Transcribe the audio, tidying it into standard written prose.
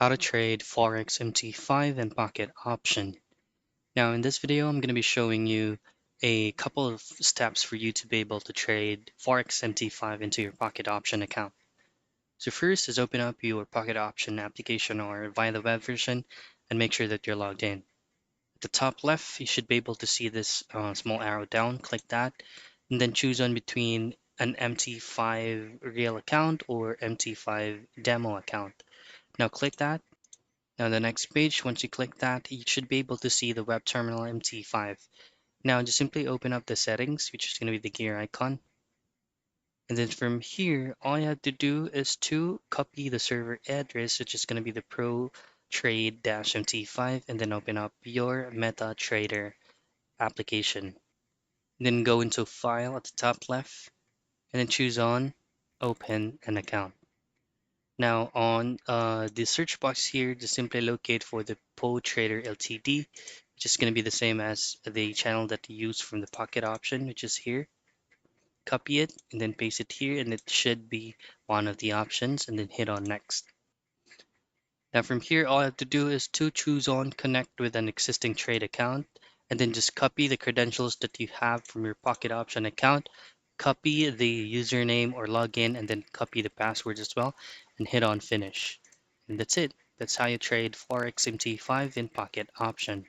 How to trade Forex MT5 and pocket option. Now in this video I'm going to be showing you a couple of steps for you to be able to trade Forex MT5 into your pocket option account. So first is open up your pocket option application or via the web version and make sure that you're logged in. At the top left you should be able to see this small arrow down, click that and then choose on between an MT5 real account or MT5 demo account. Now click that. Now the next page, once you click that, you should be able to see the web terminal MT5. Now just simply open up the settings, which is going to be the gear icon. And then from here, all you have to do is to copy the server address, which is going to be the pro trade-mt5, and then open up your MetaTrader application. Then go into File at the top left, and then choose on Open an account. Now on the search box here, just simply locate for the Pro Trader Ltd, which is going to be the same as the channel that you use from the pocket option, which is here. Copy it and then paste it here, and it should be one of the options, and then hit on next. Now from here, all I have to do is to choose on connect with an existing trade account, and then just copy the credentials that you have from your pocket option account, copy the username or login, and then copy the password as well, and hit on finish. And that's it. That's how you trade Forex MT5 in pocket option.